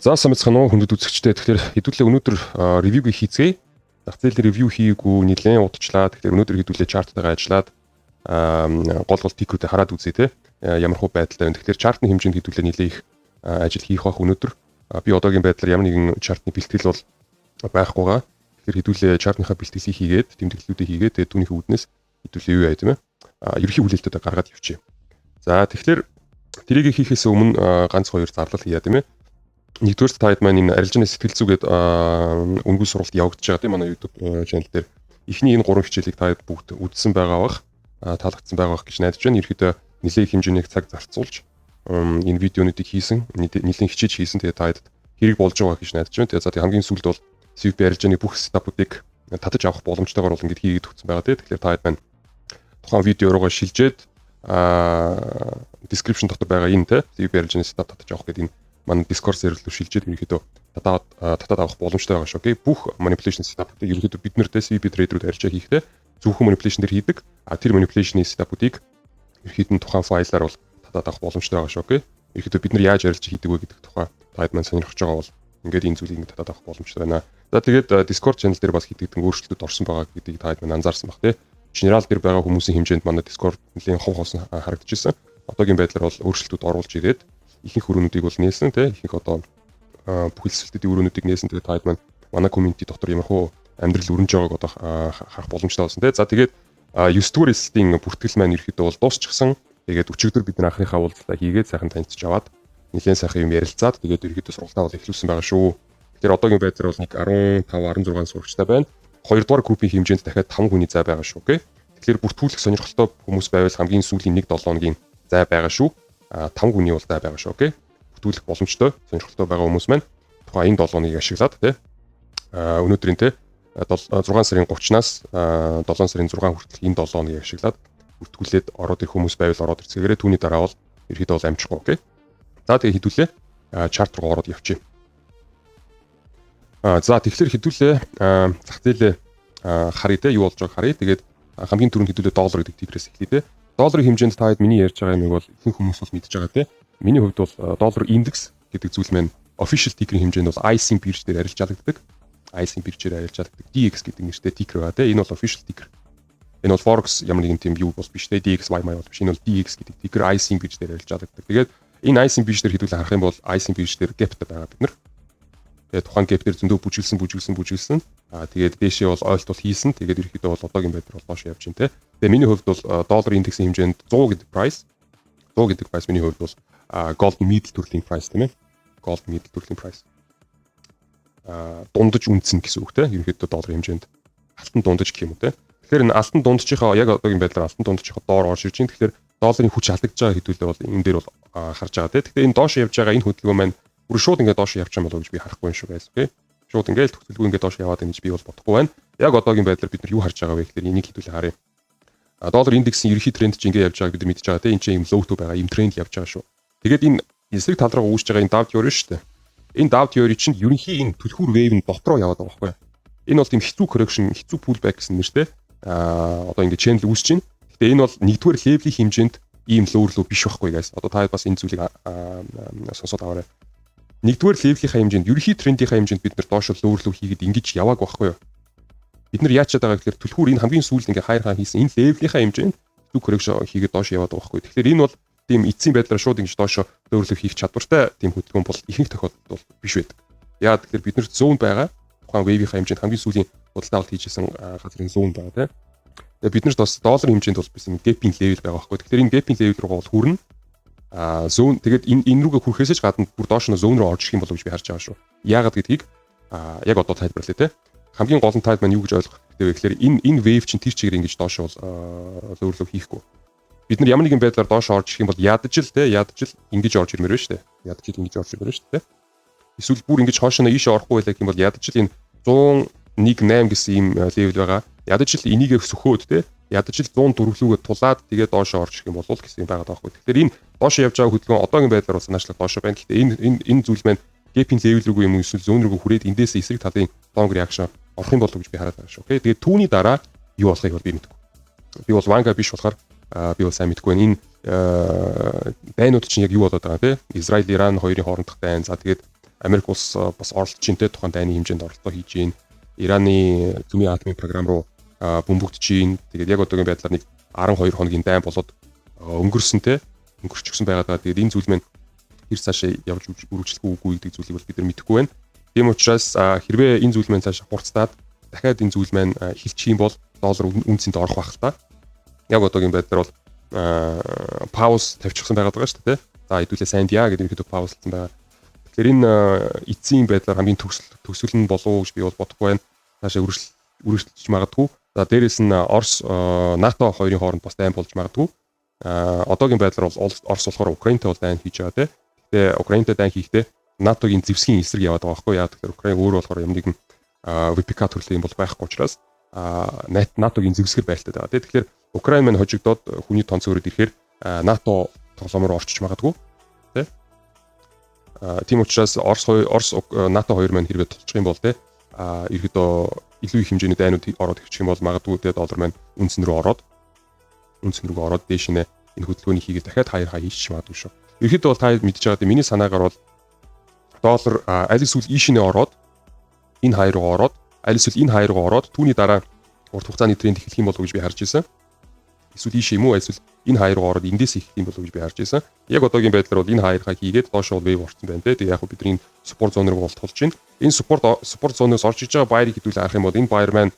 За самцхан уу хүндэт үзэгчтэй. Тэгэхээр хэдүүлээ өнөөдөр ревюг хийцгээе. Зах зээлийн ревю хийгээгүй нэлээд удажлаа. Тэгэхээр өнөөдөр хэдүүлээ чарттайгаа ажиллаад гол тикүүдээ хараад үзье те. Ямар хөө байдалтай вэ? Тэгэхээр чартны хэмжээнд хэдүүлээ нэлээд их ажил хийх байх өнөөдөр. Би одоогийн байдлаар ямар нэгэн чартны бэлтгэл бол байхгүйгаа. Тэгэхээр хэдүүлээ чартныхаа бэлтгэлийг хийгээд, тэмдэглэлүүдээ хийгээд тэгээд түүнийхээ үүднээс хэдүүлээ юу яа тийм ээ. Ерхий хүлээлтүүдээ гаргаад явчих. За тэгэхээр тэрийг хийхээс өмнө ганц хоёр зарлал хийя тийм ээ. Нэгдүгээр таад маань энэ арилжааны сэтгэл зүгээд өнгөө сургалт явагдаж байгаа тийм манай YouTube channel дээр эхний энэ 3 хичээлийг таад бүгд үзсэн байгаа бах таалагдсан байгаа бах гэж найдаж байна. Ерөөдөө нэлээд хэмжээний цаг зарцуулж энэ видеонуудыг хийсэн, нэлээд хичээж хийсэн. Тэгээд таад хэрэг болж байгаа гэж найдаж байна. Тэгээд за хамгийн сүүлд бол CVP арилжааны бүх стапуудыг татаж авах боломжтойгоор бол ингэж хийгээд өгсөн байгаа тийм. Тэгэхээр таад маань тухайн видео руугаа шилжээд description дотор байгаа энэ тийм CVP арилжааны стап татаж авах гэдэг энэ манай Discord сервер рүү шилжээд ерөнхийдөө татаад авах боломжтой байгаа шүү. Окей. Бүх manipulation setup-уудыг ерөнхийдөө бид нэртэй CVP trader-ууд арилжаа хийхдээ зөвхөн manipulation дээр хийдэг. Тэр manipulation-ийн setup-уудыг ерөнхийдөө тухайн файлаар бол татаад авах боломжтой байгаа шүү. Окей. Ерөнхийдөө бид нар яаж арилж хийдэг вэ гэдэг тухай таад маань сонирхож байгаа бол ингээд энэ зүйлийг татаад авах боломжтой байна. За тэгээд Discord channel дээр бас хийдэг өөрчлөлтүүд орсон байгаа гэдгийг таад маань анзаарсан баг тий. General дээр байгаа хүмүүсийн хэмжээнд манай Discord нэлийн хов хоосон харагдчихсан. Одоогийн байдлаар бол өөрчлөлтүүд оруулж ирээд ихэнх өрөөнүүдийг бол нээсэн те ихэнх одоо бүх хэлсэлтүүдийн өрөөнүүдийг нээсэн. Тэгээд таад манай community дотор ямархуу амьдрал өрнөж байгааг одоо харах боломжтой болсон те. За тэгээд 9 дугаар эсэлтийн бүртгэл маань ерөөхдөө бол дуусчихсан. Тэгээд өчигдөр бид нар анхныхаа уулзалтаа хийгээд сайхан танилцж аваад нэлээд сайхан юм ярилцаад тэгээд ерөөхдөө сургалтаа бол эхлүүлсэн байгаа шүү. Тэгэхээр одоогийн байдлаар бол нэг 15 16 сурагчтай байна. 2 дугаар группийн хэмжээнд дахиад 5 хүний зай байгаа шүү. Окей. Тэгэхээр бүртгүүлэх сонирхолтой хүмүүс байвал хамгийн сүүлийн 1-7 хоногийн зай байгаа шүү. 5 хүний бол зай байгаа шүү. Окей. Бүртгүүлэх боломжтой сонирхолтой байгаа хүмүүс маань тухайн энэ 7 хоногийг ашиглаад тий. Өнөөдрийн тий 6 сарын 30-наас 7 сарын 6 хүртэл энэ 7 хоногийг ашиглаад бүртгүүлээд ороод ирэх хүмүүс байвал ороод ирцгээгээрээ түүний дараа бол ерөөдөө бол амжихгүй. Окей. За тэгээ хэдүүлээ чарт руу ороод явчих. За тэгэхээр хэдүүлээ зах зээлээ харъя те юу болж байгааг харъя. Тэгээд хамгийн түрүүнд хэдүүлээ доллар гэдэг тигрээс эхлэе те. Долларын хэмжээнд та хэд миний ярьж байгаа юм бол ихэнх хүмүүс бол мэдж байгаа те. Миний хувьд бол доллар индекс гэдэг зүйл маань official ticker-ийн хэмжээнд бол ICE бирж дээр арилжаалагддаг. ICE биржээр арилжаалагддаг. DX гэдэг нэртэй ticker байгаа те. Энэ бол official ticker. Энэ бол Forex ямар нэгэн тийм юу бол биш те. DXY бол биш. Энэ бол DX гэдэг ticker ICE бирж дээр арилжаалагддаг. Тэгээд энэ ICE бирж дээр хэдүүлээ харах юм бол ICE бирж дээр gap-тай байгаа бид нар. Тэгээд тухайн gap дээр зөндөө бүжиглсэн. Тэгээд дээшээ бол ойлтол хийсэн. Тэгээд ерөөхдөө бол одоогийн байдлаар бол доош явж байна те. Тэгээд миний хувьд бол доллар индексийн хэмжээнд 100 гэдэг price. 100 гэдэг price миний хувьд бол gold middle төрлийн price тийм ээ. Gold middle төрлийн price. Дундаж үнцэн гэсэн үг те. Ерөөхдөө долларын хэмжээнд алтан дундаж гэх юм уу те. Тэгэхээр энэ алтан дундажийнхаа яг одоогийн байдлаар алтан дундажийнхаа доор орж ирж байна. Тэгэхээр долларын хүч алдагдж байгаа хэдүүлээ бол энэ дээр бол харж байгаа те. Тэгэхээр энэ доош явж байгаа энэ хөдөлгөөн маань бүр шууд ингээд доош явж байгаа болов гэж би харахгүй юм шүү guys. Окей. Шууд ингээд төгсөлгүй ингээд доош яваад байна гэж би бол бодохгүй байна. Яг одоогийн байдлаар бид нар юу харж байгаа вэ гэхээр энийг хэдүүлээ харъя. Доллар индексийн ерхий тренд чинь ингээд явж байгааг бид мэдж байгаа те. Энд чинь юм low to байгаа, юм тренд явж байгаа шүү. Тэгээд энэ эсрэг тал руу үүсэж байгаа энэ dow theory шүү дээ. Энэ dow theory чинь ерөнхий энэ түлхүүр wave нь дотроо яваад байгаа байхгүй. Энэ бол тийм хэцүү correction, хэцүү pullback гэсэн нэртэй. Одоо ингээд channel үүсэж байна. Гэтэ энэ бол нэгдүгээр level-ийн хэмжээнд ийм lower биш байхгүй guys. Одоо та бас энэ зүйлийг сонсоод аваарай. Нэгдүгээр level-ийнхаа хэмжээнд, ерөнхий трендийнхаа хэмжээнд бид нар доош lower хийгээд ингэж явааг байхгүй юу? Бид нар яаж чадаагаа гэхээр түлхүүр энэ хамгийн сүүлд ингээ хайрхан хийсэн энэ level-ийнхаа хэмжээнд хэцүү correction хийгээд доош яваад байгаа байхгүй юу? Тэгэхээр энэ бол тийм эцсийн байдлаар шууд ингэж доош lower хийх чадвартай тийм хөдөлгөөн бол ихэнх тохиолдолд бол биш байдаг. Яагаад тэгэхээр бид нар zone байгаа. Тухайн wave-ийнхаа хэмжээнд хамгийн сүүлийн худалдаалт хийжсэн газрын zone байгаа тийм. Тэгээ бид нарт бас долларын хэмжээнд бол биш юм gap-ing level байгаа байхгүй. Тэгэхээр энэ gap-ing level руу бол хүрнэ. Zone тэгээд энэ рүүгээ хүрэхээс ч гадна бүр доош нь zone руу орж ирэх юм болов гэж би харж байгаа шүү. Яагаад гэдгийг яг одоо тайлбарлая те. Хамгийн гол нь таад маань юу гэж ойлгох хэрэгтэй вэ гэхээр энэ wave чинь тэр чигээр ингэж доош бол зөөрлөг хийхгүй. Бид нар ямар нэгэн байдлаар доош орж ирэх юм бол ядаж л ингэж орж ирмээр байна шүү дээ. Ядаж л ингэж орж ирмээр байна шүү дээ. Эсвэл бүр ингэж хоошоо ийшээ орохгүй байлаа гэх юм бол ядаж л энэ 101.8 гэсэн ийм level байгаа. Ядаж л энийгээ сөхөөд те. Ядаж л 104 рүүгээ тулаад тэгээд доош орж ирэх юм бол гэсэн юм байгаа даахгүй. Тэгэхээр энэ доош явж байгаа хөдөлгөөн одоогийн байдлаар бас наашлах доош байна. Гэхдээ энэ зүйл маань гэпийн левел рүүгээ юм уу эсвэл зүүн рүүгээ хүрээд эндээс эсрэг талын long reaction орох юм болов гэж би хараад байгаа шүү. Окей. Тэгээд түүний дараа юу болохыг бол би мэдэхгүй. Би бол Ванга биш болохоор би бол сайн мэдэхгүй байна. Энэ дайнууд чинь яг юу болоод байгаа те? Израиль, Иран хоёрын хоорондох дайн. За тэгээд Америк улс бас оролцож чинь те тухайн дайны хэмжээнд оролцоо хийж гин. Ираны цөмийн атомын програм руу бөмбөгдөж гин. Тэгээд яг одоогийн байдлаар нэг 12 хоногийн дайн болоод өнгөрсөн те? Өнгөрчихсөн байгаа. Тэгээд энэ зүйл маань хэр цаашаа явж үргэлжлэх үгүй гэдэг зүйлийг бол бид нар мэдэхгүй байна. Тийм учраас хэрвээ энэ зүйл маань цаашаа хурцтаад дахиад энэ зүйл маань хилчих юм бол доллар үнцэнд орох байх л та. Яг одоогийн байдлаар бол пауз тавьчихсан байгаа шүү дээ. За хэдүүлээ сайн дия гэдэг ихэд паузлсан байгаа. Тэгэхээр энэ эцсийн байдлаар хамгийн төгсгөл нь болов уу гэж би бол бодохгүй байна. Цаашаа үргэлжлэж магадгүй. За дээрэс нь Орос НАТО хоёрын хооронд бас дайн болж магадгүй. Одоогийн байдлаар бол Орос болохоор Украинтай бол дайн хийж байгаа тийм. Гэтэ Украинтай дайн хийхдээ НАТОгийн зэвсгийн эсрэг яваад байгаа байхгүй яа тэгэхээр Украин өөрөө болохоор юм нэгэн ВПК төрлийн бол байхгүй учраас НАТОгийн зэвсгэр байлтаад байгаа. Тэгэхээр Украин маань хожигдоод хүний тонц өрөөд ирэхээр НАТО тоглоом руу орчиж магадгүй тийм учраас Орос НАТО хоёр маань хэрвээ тулчих юм бол ерөөдөө илүү их хэмжээний дайнууд ороод ирчих юм бол магадгүй доллар маань үнсэн рүү ороод дээш нэ энэ хөдөлгөөний хийгээд дахиад хаяр хийчих магадгүй шүү. Ерөөдөө бол та мэдж байгаа миний санаагаар бол доллар аль эсвэл ийшнээ ороод энэ хаяр руу ороод аль эсвэл энэ хаяр руу ороод түүний дараа урт хугацааны тренд эхлэх юм болов уу гэж би харж байсан. Эсвэл ийш юм уу эсвэл энэ хаяр руу ороод эндээс эхлэх юм болов уу гэж би харж байсан. Яг одоогийн байдлаар бол энэ хаярхаа хийгээд доошоо вейв орсон байна те. Тэгээ яг бидний спорт зон руу болтолж байна. Энэ спорт зоноос орж иж байгаа баярыг хэдүүл харах юм бол энэ баяр маань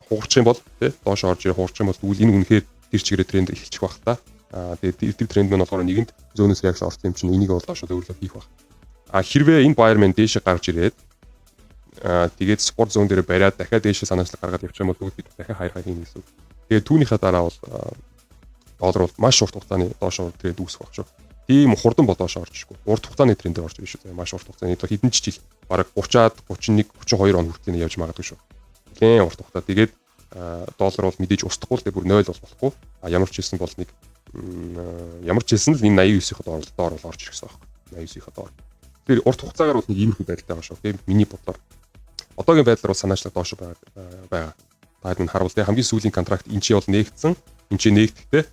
хугарчих юм бол те доошоо орж ирэх хугарчих юм бол тэгвэл энэ үнэхээр тэр чигээрээ тренд эхэлчих байх та. Тэгээд тэр тренд маань болохоор нэгэнд зөөнөөс реакц орсон юм чинь энийг бол доошоо төвлөрөх хийх байх. Хэрвээ энэ баяр маань дээшээ гарч ирээд тэгээд спорт зон дээр бариад дахиад дээшээ санаачлаг гаргаад явчих юм бол бид дахиад хаярхаа хийнэ гэсэн үг. Тэгээд түүнийхээ дараа бол доллар бол маш урт хугацааны доошоо тренд үүсэх байх шүү. Тийм хурдан бодоошоо орж ирчихгүй. Урт хугацааны трендээр орж ирж шүү. Маш урт хугацааны хэдэн жил бараг 30-аад 31 42 он хүртэл явж магадгүй шүү. Нэлээд урт хугацаа. Тэгээд доллар бол мэдээж устдахгүй л бүр 0 бол болохгүй. Ямар ч хэлсэн бол нэг ямар ч хэлсэн л энэ 89-ийн доор бол орж ирэх гэсэн байна. 89-ийн доор. Тэр урт хугацаагаар бол нэг иймэрхүү байдалтай байгаа шүү. Тийм миний бодлоор. Одоогийн байдлаар бол санаачлаг доош байгаа. Таад нь харуул те хамгийн сүүлийн контракт энэ чи бол нээгдсэн. Энэ чи нээгдэхдээ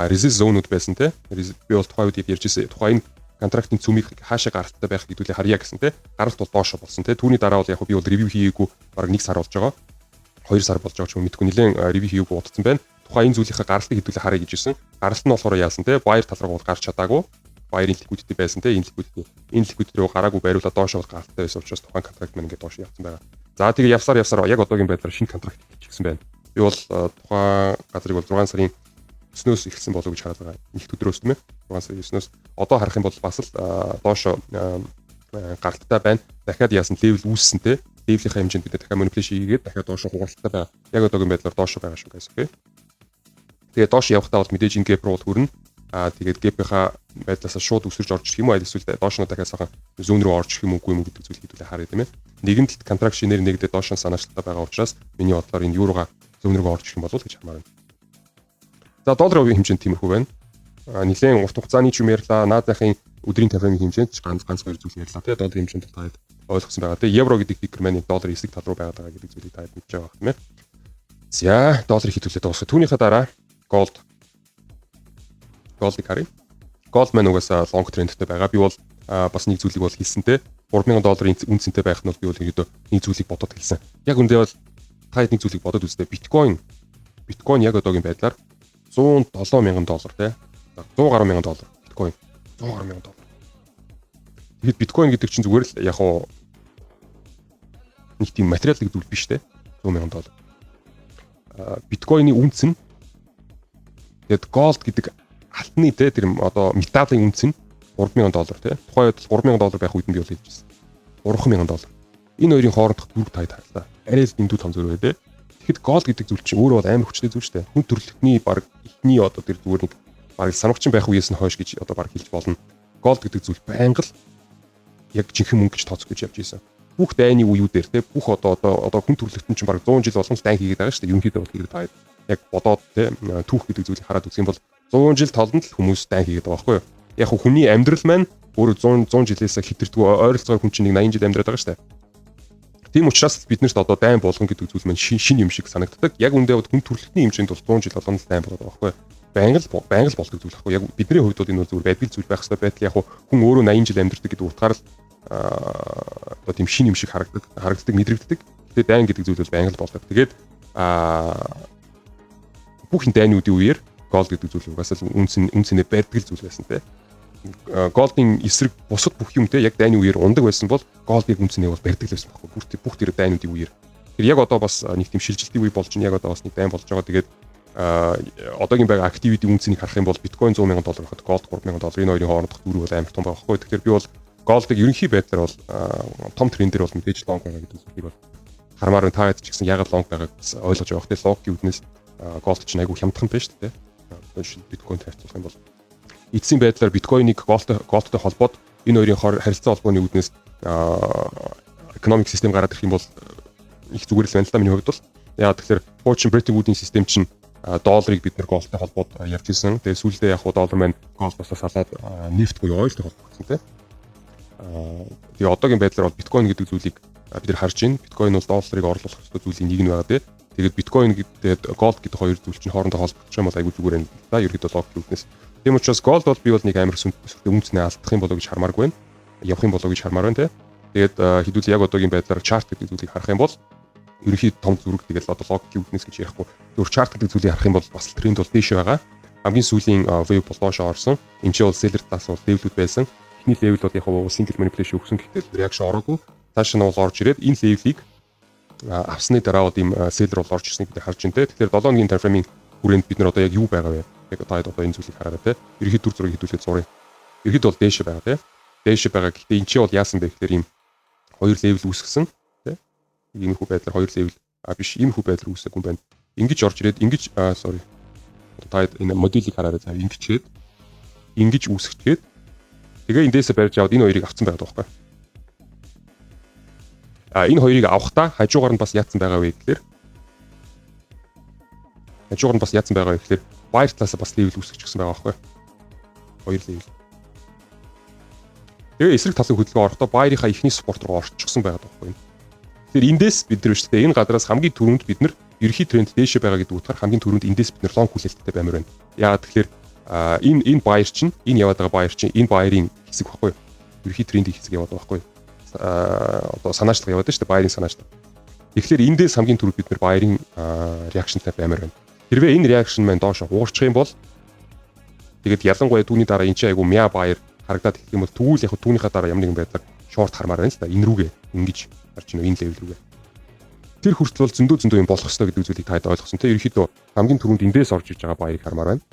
resist zone-уд байсан те. Би бол тухайн үед ярьжсэн. Тухайн контрактын цөмийг хаашаа гаралтай байх гэдгүүлээ харьяа гэсэн те. Гаралт бол доошо болсон те. Түүний дараа бол яг би бол ревю хийгээгүй бараг 1 сар болж байгаа. 2 сар болж байгаа ч юм мэдгүй нэлээд ревю хийгээгүй утсан байна. Тухайн энэ зүйлийнхаа гаралтыг хэдүүлээ харъя гэж хэлсэн. Гаралт нь болохоор яасан те. Баяр тал руу бол гарч чадаагүй. Баярын ликвидити байсан те. Энэ ликвидити рүү гараагүй байруулаад доошо бол гаралтай байсан учраас тухайн контракт маань ингээд доошо явсан байгаа. За тэгээ явсаар яг одоогийн байдлаар шинэ контракт хийчихсэн байна. Би бол тухайн газрыг бол 6 сарын 9-өөс эхэлсэн болов уу гэж хараад байгаа. Нэг өдрөөс тийм ээ. 6 сарын 9-өөс одоо харах юм бол бас л доошо гаралттай байна. Дахиад яасан левел үүссэн те. Левелийнхаа хэмжээнд бид дахиад манипуляшн хийгээд дахиад доошо хугаралттай байгаа. Яг одоогийн байдлаар доошо байгаа шүү guys. Окей. Тэгээ доошо явахдаа бол мэдээж энэ гэп руу хүрнэ. Тэгээд гэпийнхаа байдлаасаа шууд өсөрж орж ирэх юм уу эсвэл доошно дахиад сайхан зүүн рүү орж ирэх юм уугүй юм гэдэг зүйл хэдүүлээ харъя тийм ээ. Нэгэн талд контракт шинээр нэгдээд доошно санаачлалтай байгаа учраас миний бодлоор энэ еврога зүүн рүү орж ирэх юм болов уу гэж хармаар байна. За долларын хэмжээнд тиймэрхүү байна. Нилээн урт хугацааны ч юм ярьлаа. Наадахын өдрийн таврын хэмжээнд ганц хоёр зүйл ярьлаа. Тэгээ долларын хэмжээнд таад ойлгосон байгаа. Тэгээ евро гэдэг фикер маань доллар эсрэг тал руу байгаа гэдэг зүйлийг таад мэдж байгаа юм байна. За долларыг хитүүлээд дуусгах. Түүнийхээ дараа голдыг харъя. Голд маань угаасаа лонг трендтэй байгаа. Би бол бас нэг зүйлийг бол хэлсэн те. $3,000 үнцэнтэй байх нь бол би бол ерөөдөө нэг зүйлийг бодоод хэлсэн. Яг үндэ бол та нэг зүйлийг бодоод үзтээ. Биткойн яг одоогийн байдлаар $107,000 те. $110,000 биткойн. $110,000. Тэгэхэд биткойн гэдэг чинь зүгээр л яг уу нэг тийм материал гэдэг зүйл биш те. $100,000. Биткойны үнц нь тэгэд голд гэдэг алтны те тэр одоо металлын үнц нь $3,000 те. Тухайн үед $3,000 байх үед нь би бол хэлжсэн. $3,000. Энэ хоёрын хоорондох дүрг таад харлаа. Арай л дэндүү том зөрөө те. Тэгэхэд голд гэдэг зүйл чинь өөрөө бол амар хүчтэй зүйл шүү дээ. Хүн төрөлхтний баг ихний одоо тэр зүгээр нэг баг санагчин байх үеэс нь хойш гэж одоо баг хэлж болно. Голд гэдэг зүйл байнга л яг жинхэнэ мөнгө гэж тооцох гэж явж ийсэн. Бүх дайны үеүүдээр те бүх одоо хүн төрөлхтөн чинь баг 100 жил болгоно дайн хийгээд байгаа шүү дээ. Ерөнхийдөө бол хийгээд байгаа. Яг бодоод те түүх гэдэг зүйлийг хараад үзэх юм бол 100 жил толонд л хүмүүс дайн хийгээд байгаа байхгүй юу? Яг хүний амьдрал маань өөрөө 100 жилээс хитэрдэггүй ойролцоогоор хүн чинь 80 жил амьдраад байгаа шүү дээ. Тийм учраас биднэрт одоо дайн болгон гэдэг зүйл маань шин юм шиг санагддаг. Яг үндэ хүн төрөлхтний хэмжээнд бол 100 жил болгоно дайн болоод байгаа байхгүй. Байнга л болдог зүйл байхгүй. Яг бидний хувьд бол энэ бол зүгээр байдгийн зүйл байх хэрэгтэй байтал яг хүн өөрөө 80 жил амьдрдаг гэдэг утгаар л одоо тийм шин юм шиг харагддаг, мэдрэгддэг. Тэгээд дайн гэдэг зүйл бол байнга л болдог. Тэгээд бүх дайнуудын үеэр голд гэдэг зүйл угаасаа үнцэнэ байдаг зүйл байсан те. Голдын эсрэг бусад бүх юмтэй яг дайны үеэр ундаг байсан бол голд яг үнцэнэ бол барьдаг л байсан байхгүй. Бүх тэр дайнуудын үеэр. Тэр яг одоо бас нэг тийм шилжилтийн үе болж байна. Яг одоо бас нэг дайн болж байгаа. Тэгээд одоогийн байгаа activity үнцнийг харах юм бол биткойн $100,000 байхад голд $3,000 энэ хоёрын хоорондох дүүрэг бол амар том байгаа байхгүй. Тэгэхээр би бол голдыг ерөнхий байдлаар бол том трендээр бол мэдээж лонг байгаа гэдэг зүйлийг бол хармаар нь та хэд ч гэсэн ягаад лонг байгааг ойлгож байгаа хэрэгтэй. Логикийн үднээс голд чинь айгүй хямдхан байна шүү дээ. Биткойн харьцуулах юм бол эцсийн байдлаар биткойныг голдтой холбоод энэ хоёрын харилцаа холбооны үднээс экономик систем гараад ирэх юм бол их зүгээр л байна л да миний хувьд бол. Яа тэгэхээр Fortune Bretton Woods-ийн систем чинь долларыг бид нэр голдтой холбоод явж ирсэн. Тэгээд сүүлдээ яг доллар маань голдоос салаад нефт буюу ойлтой холбогдсон тийм. Тэгээ одоогийн байдлаар бол биткойн гэдэг зүйлийг бид нар харж байна. Биткойн бол долларыг орлуулах ёстой зүйлийн нэг нь байгаа тийм. Тэгээд биткойн гэдэг голд гэдэг хоёр зүйл чинь хоорондоо холбогдох юм бол айгүй зүгээр байна. Да ерөөдөө логик үгнээс. Тийм учраас голд бол би бол нэг амар үнцнээ алдах юм болоо гэж хармааргүй байна. Явах юм болоо гэж хармаар байна тийм. Тэгээд хэдүүл яг одоогийн байдлаар чарт гэдэг зүйлийг харах юм бол ерөнхий том зүрэг тэгэл одоо логикийн үгнээс гэж ярихгүй. Зөвхөн чарт гэдэг зүйлийг харах юм бол бас тренд бол дээш байгаа. Хамгийн сүүлийн wave бол доошоо орсон. Энд чинь бол seller class бол level-үүд байсан. Эхний level бол яг single manipulation өгсөн гэхдээ reaction ороогүй. Цааш нь бол орж ирээд энэ level-ийг авсны дараа бол ийм seller бол орж ирснийг бид харж байна те. Тэгэхээр 7 өдрийн time frame-ийн хүрээнд бид нар одоо яг юу байгаа вэ? Яг одоо энэ зүйлийг хараарай те. Ерөнхий төр зургийг хэдүүлээд зуръя. Ерөнхийд бол дээш байгаа те. Дээш байгаа гэхдээ энэ чинь бол яасан бэ гэхээр ийм хоёр level үүсгэсэн те. Иймэрхүү байдлаар хоёр level биш иймэрхүү байдлаар үүсэхгүй юм байна. Ингэж орж ирээд ингэж sorry. Та энэ модулийг хараарай цаа ингэж үүсгэчихэд тэгээ эндээсээ барьж аваад энэ хоёрыг авсан байгаа байхгүй. Энэ хоёрыг авахдаа хажуугаар нь бас яатсан байгаа вэ гэхээр buyer class бас level үүсгэчихсэн байгаа байхгүй. Хоёр level. Тэгээ эсрэг талын хөдөлгөөн орохдоо buyer-ийнхаа ихний support руу орчихсон байгаа байхгүй. Тэгэхээр эндээс бид нар шүү дээ энэ гадраас хамгийн түрүүнд бид нар ерхий тренд дээшээ байгаа гэдэг утгаар хамгийн түрүүнд эндээс бид нар лонг хүлээлттэй баймаар байна. Яагаад тэгэхээр энэ buyer чинь энэ яваад байгаа buyer чинь энэ buyer-ийн хэсэг баггүй. Ерхий трендийн хэсэг яваад байгаа баггүй. Одоо санаачлага яваад шүү дээ buyer-ийн санаачлага. Тэгэхээр эндээс хамгийн түрүүнд бид нар buyer-ийн реакшнтай баймаар байна. Хэрвээ энэ реакшн маань доош хуурчих юм бол тэгээд ялангуяа түүний дараа энэ чинь айгу мяа buyer харагдаад ирэх юм бол тэгвэл яг түүнийхээ дараа ямар нэгэн байдлаар шорт хармаар байна л да. Энэ рүүгээ ингэж гарч ийн энэ левел рүүгээ. Тэр хүртэл бол зөндөө юм болох ёстой гэдэг зүйлийг та хэд ойлгосон те. Ерөнхийдөө хамгийн түрүүнд эндээс орж иж байгаа баярыг хармаар байна.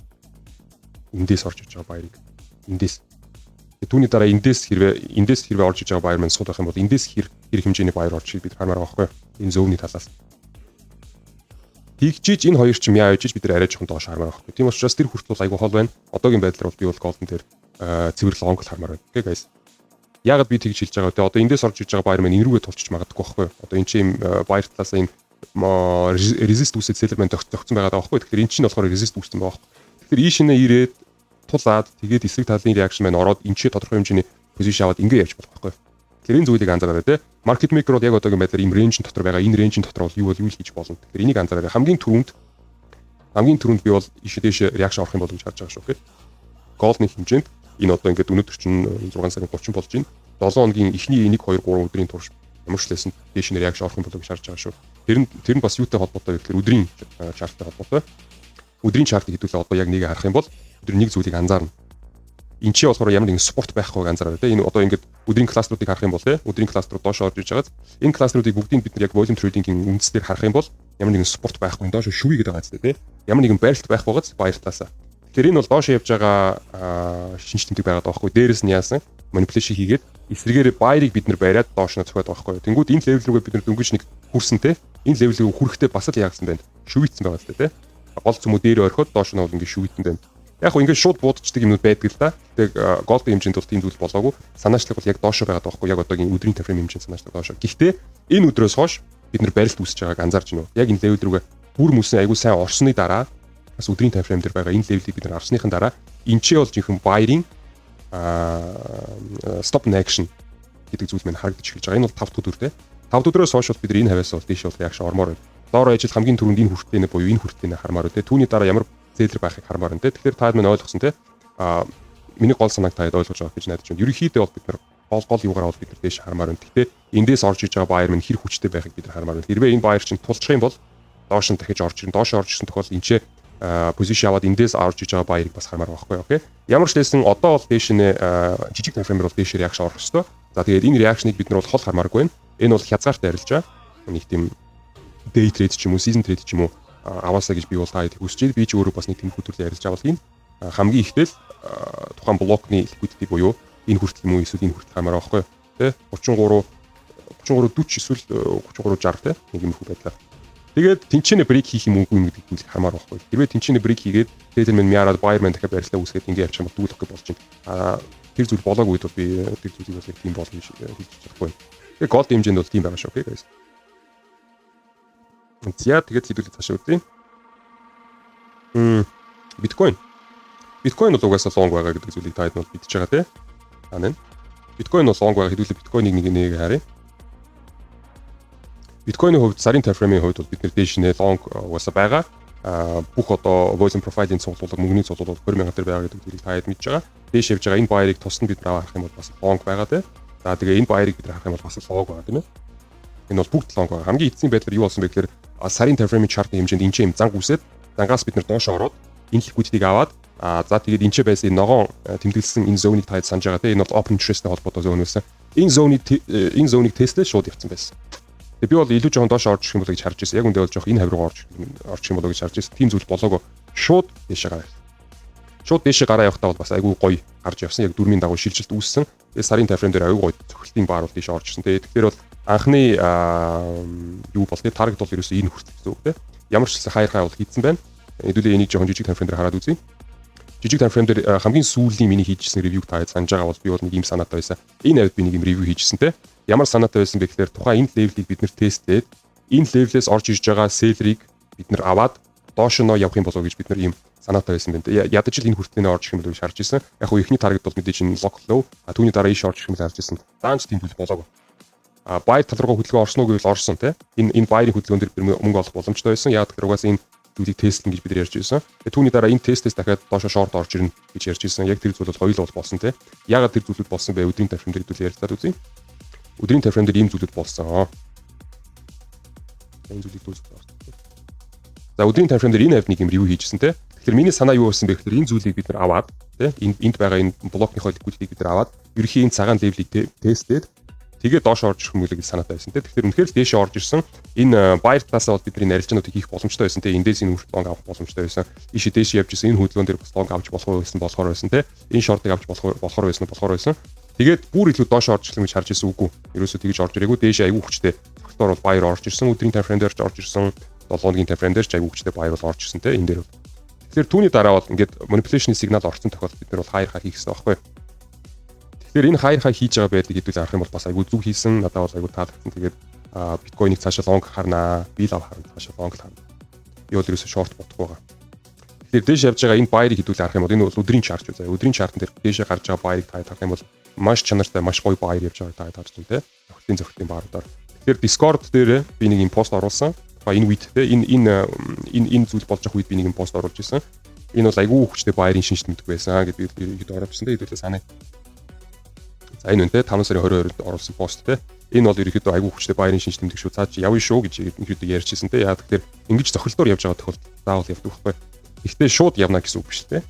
Эндээс орж иж байгаа баярыг эндээс. Түүний дараа эндээс хэрвээ орж иж байгаа баяр маань сууд байх юм бол эндээс хэрэг хэмжээний баяр орж иж бид хармаар байгаа байхгүй. Энэ зөөвний талаас. Тэгжиж энэ хоёр ч мяа явж бид нар арай жоохон доош хармаар байгаа байхгүй. Тийм учраас тэр хүртэл айгу хол байна. Одоогийн байдлаар бол би бол голдон дээр цэвэр лонг л хармаар байна. Okay guys. Яагаад би тэгж хэлж байгаа вэ? Одоо эндээс орж иж байгаа баяр маань энэ рүүгээ тулчих магадгүй байхгүй. Одоо энэ чинь баяр талаас ийм resist үүсэж seller маань тогтсон байгаа байхгүй. Тэгэхээр энэ чинь болохоор resist үүссэн байгаа байхгүй. Тэгэхээр ийшнээ ирээд тулаад тэгээд эсрэг талын reaction маань ороод энэ чинь тодорхой хэмжээний position аваад ингэ явж болох байхгүй. Тэгэхээр энэ зүйлийг анзаараарай те. Market maker бол яг одоогийн байдлаар ийм range дотор байгаа. Энэ range дотор бол юу хийж болно. Тэгэхээр энийг анзаараарай. Хамгийн түрүүнд би бол ийш дээш reaction орох юм болов гэж харж байгаа шүү. Okay. Gold-ны хэмжээнд энэ одоо ингээд өнөөдөр чинь 6 сарын 30 болж байна. 7 хоногийн эхний 1 2 3 өдрийн турш ямар ч лсэн дээш нь реакшн орох юм болов гэж харж байгаа шүү. Тэр нь бас юутай холбоотой гэхээр өдрийн чарттай холбоотой. Өдрийн чартыг хэдүүлээ одоо яг нэгийг харах юм бол өдөр нэг зүйлийг анзаарна. Энд чи болохоор ямар нэгэн спорт байхгүйг анзаараа те. Энэ одоо ингээд өдрийн кластеруудыг харах юм бол те. Өдрийн кластерууд доош орж иж байгаад энэ кластеруудыг бүгдийг бид нар яг volume trading-ийн үндэслэлээр харах юм бол ямар нэгэн спорт байхгүй доош шүвий гэдэг байгаа зү те. Ямар нэгэн байралт байх байгааз баяр талаасаа. Тэгэхээр энэ бол доош явж байгаа шинж тэмдэг байгаад байгаа байхгүй. Дээрээс нь яасан манипуляшн хийгээд эсрэгээр buyer-ыг бид нар бариад доош нь цохиод байгаа байхгүй. Тэнгүүд энэ левел рүүгээ бид нар дөнгөж нэг хүрсэн те. Энэ левел рүү хүрэхдээ бас л яагсан байна. Шүвийцсэн байгаа л те. Гол цөмөө дээр орхиод доош нь бол ингээд шүвийцэн байна. Яг хөө ингээд шууд буудчихдаг юмнууд байдаг л да. Тэгээ голд хэмжээнд бол тийм зүйл болоогүй. Санаачлаг бол яг доошоо байгаад байгаа байхгүй. Яг одоогийн өдрийн тайм фрейм хэмжээнд санаачлаг доошоо. Гэхдээ энэ өдрөөс хойш бид нар барилт үүсэж байгааг анзаарч байна уу? Яг энэ левел рүүгээ бүр мөсөн аягүй сайн орсны дараа бас өдрийн тайм фрейм дээр байгаа энэ левелийг бид нар авсныхан дараа энэ ч бол жинхэнэ buyer-ийн stop and action гэдэг зүйл мань харагдаж эхэлж байгаа. Энэ бол 5 өдөр те. 5 өдрөөс хойш бол бид энэ хавьяас бол тийш бол реакшн ормоор байна. Доор ажил хамгийн түрүүнд энэ хүртэлтэй буюу энэ хүртэлтэй хармаар байна те. Түүний дараа ямар зээлэр байхыг хармаар байна те. Тэгэхээр та минь ойлгосон те. Миний гол санааг таад ойлгож байгаа гэж найдаж байна. Ерөнхийдөө бол бид нар гол юугаар бол бид нар дэш хармаар байна. Гэхдээ эндээс орж иж байгаа баяр минь хэр хүчтэй байхыг бид нар хармаар байна. Хэрвээ энэ баяр чинь тулчих юм бол доош нь дахиж орж ирнэ. Доош орж ирсэн тохиолдолд энэ позишн аваад эндээс орж иж байгаа баярыг бас хармаар байхгүй окей. Ямар ч лсэн одоо бол дэш нэ жижиг таймфреймер бол дэш реакшн орох ёстой. За тэгээд энэ реакшныг бид нар бол хол хармааргүй байна. Энэ бол хязгаартай арилж байгаа. Нэг тийм day trade ч юм уу, season trade ч юм уу аваасаа гэж би бол таад хүсэж би ч өөрөө бас нэг тэмдэг хөтөлбөр арилж авал хийн. Хамгийн ихтэл тухайн блокны liquidity буюу энэ хүртэл мөн эсвэл энэ хүртэл хамаараа байхгүй тий 33 40 эсвэл 33 60 тий нэг юм хүү байдлаар. Тэгээд тэнцэнэ брейк хийх юм үгүй юм гэдэг нь хамаар байхгүй. Хэрвээ тэнцэнэ брейк хийгээд тэгээд мэн мяарад байр мэн дахиад барьслаа үсгээд ингэ явчих юм бол дүүлэх гэж болж байна. Тэр зүйл болоогүй бол би тэр зүйлийг бас тийм болно гэж хэлж чадахгүй. Тэгээд голд хэмжээнд бол тийм байгаа шүү окей guys. За тэгээд хэдүүлээ цаашаа үзье. Биткойн бол угаасаа лонг байгаа гэдэг зүйлийг таад нь мэдчихэж байгаа тий. Нэ. Биткойн бол лонг байгаа хэдүүлээ биткойныг нэг харъя. Биткойны хувьд сарын таймфреймийн хувьд бол бид нэр дээш нэ лонг угаасаа байгаа. Бүх одоо volume profile-ийн цуглуулга мөнгөний цуглуулга 20,000 төгрөг байгаа гэдэг зүйлийг таад мэдж байгаа. Дээш явж байгаа энэ баярыг тусна бид нар авах юм бол бас лонг байгаа тий. За тэгээ энэ баярыг бид нар авах юм бол бас лонг байгаа тийм ээ. Энэ бол бүгд лонг байгаа. Хамгийн эцсийн байдлаар юу болсон бэ гэхээр сарын таймфреймийн чартны хэмжээнд энэ юм занг үсээд зангаас бид нар доош ороод энэ liquidity-г аваад за тэгээд энэ байсан ногоон тэмдэглэсэн энэ зонийг таад санаж байгаа тийм энэ бол open interest-тэй холбоотой зон байсан. Энэ зонийг тестлээ шууд явцсан байсан. Тэгээд би бол илүү жоохон доош орж ирэх юм болоо гэж харж байсан. Яг үндэ бол жоох энэ хавь руу орж ирэх юм болоо гэж харж байсан. Тийм зүйл болоогоо шууд дэше гараа. Шууд дэше гараа явахдаа бол бас айгүй гоё гарч явсан. Яг дөрмийн дагуу шилжилт үүссэн. Тэгээд сарын таймфрейм дээр айгүй гоё цохилтын баар бол дэше орж ирсэн. Тэгэхээр бол анхны юу бол тэгээд таргет бол ерөөсөө энэ хүртэл гэсэн үг тийм. Ямар ч хэлсэн хайр бол хийцэн байна. Хэдүүлээ энийг жоохон жижиг таймфрейм дээр хараад үзье. Жижиг таймфрейм дээр хамгийн сүүлийн миний хийжсэн ревюг та санаж байгаа бол би бол нэг юм санаатай байсан. Энэ авид би нэг юм ревю хийжсэн те. Ямар санаатай байсан бэ гэхээр тухайн энэ левелийг бид нэр тестлээд энэ левелээс орж ирж байгаа селлерийг бид нэр аваад доош нь явах юм болоо гэж бид нэр ийм санаатай байсан байна. Ядаж л энэ хүртлэнээ орж ирэх юм болоо гэж харж ирсэн. Яг хөө ихний таргет бол мэдээж энэ лок лоу. Түүний дараа ийш орж ирэх юм харж ирсэн. Даанч тийм зүйл болоогүй. Байр тал руу хөдөлгөөн орсон уу гэвэл орсон те. Энэ байрын хөдөлгөөн дээр мөнгө олох боломжтой байсан. Яг тэгэхээр угаасаа энэ зүйлийг тестлэн гэж бид ярьж байсан. Тэгээ түүний дараа энэ тестээс дахиад доошо шорт орж ирнэ гэж ярьж байсан. Яг тэр зүйл бол хоёул бол болсон те. Ягаад тэр зүйлүүд болсон бэ? Өдрийн таймфрейм дээр хэдүүл ярьцаад үзье. Өдрийн таймфрейм дээр ийм зүйлүүд болсон. Энэ зүйлийг дүүсгэж байна. За өдрийн таймфрейм дээр энэ авид нэг юм ревю хийжсэн те. Тэгэхээр миний санаа юу байсан бэ гэхээр энэ зүйлийг бид нар аваад те энд байгаа энэ блокныхоо liquidity-г бид нар аваад ерөнхийн энэ цагаан левелийг тестлээд тэгээ доош орж ирэх мөлий гэж санаатай байсан те. Тэгэхээр үнэхээр л дээш орж ирсэн. Энэ байр талаасаа бол бидний арилжаануудыг хийх боломжтой байсан те. Эндээс энэ хүртэл лонг авах боломжтой байсан. Ийш дээш явж ирсэн энэ хөдөлгөөн дээр бас лонг авч болохоор байсан те. Энэ шортыг авч болохоор байсан. Тэгээд бүр илүү доош орж ирлээ гэж харж ирсэн үгүй. Ерөөсөө тэгж орж ирээгүй. Дээш аягүй хүчтэй. Фактор бол байр орж ирсэн. Өдрийн таймфрейм дээр орж ирсэн. 7 хоногийн таймфрейм дээр ч аягүй хүчтэй байр бол орж ирсэн те. Энэ дээр. Тэгэхээр түүний дараа бол ингээд manipulation сигнал орсон тохиолдолд бид нар бол хайр хаа хийх хэрэгтэй байхгүй. Тэгэхээр энэ хайр хаа хийж байгаа байдлыг хэдүүл арах юм бол бас айгүй зүг хийсэн. Надад бол айгүй таалагдсан. Тэгээд биткойныг цаашаа лонг харнаа, би лав харна, цаашаа лонг харна. Би бол ерөөсөө шорт бодохгүй байгаа. Тэгэхээр дээш явж байгаа энэ байрыг хэдүүл арах юм бол энэ бол өдрийн чарт үү. Өдрийн чартн дээр дээшээ гарч байгаа байрыг та харах юм бол маш чанартай, маш гоё байр явж байгааг та харж байна те. Зохилтын бааруудаар. Тэгэхээр Discord дээр би нэг юм пост оруулсан. Энэ үед те энэ зүйл болж байгаа үед би нэг юм пост оруулж ирсэн. Энэ бол айгүй хүчтэй байрын шинжлэх мэдгүй байсан гэдэг би хэд оруулсан те. Хэдүүлээ санаа. За энэ үнтэй 5 сарын 22-нд оруулсан пост те. Энэ бол ерөөхдөө айгүй хүчтэй байрын шинжлэх мэдгүй шүү. Цаа чи явна шүү гэж ерөөхдөө ярьжсэн те. Яа тэгэхээр ингэж зохилтоор явж байгаа тохиолдолд заавал явдаг байхгүй. Гэхдээ шууд явна гэсэн үг биш те.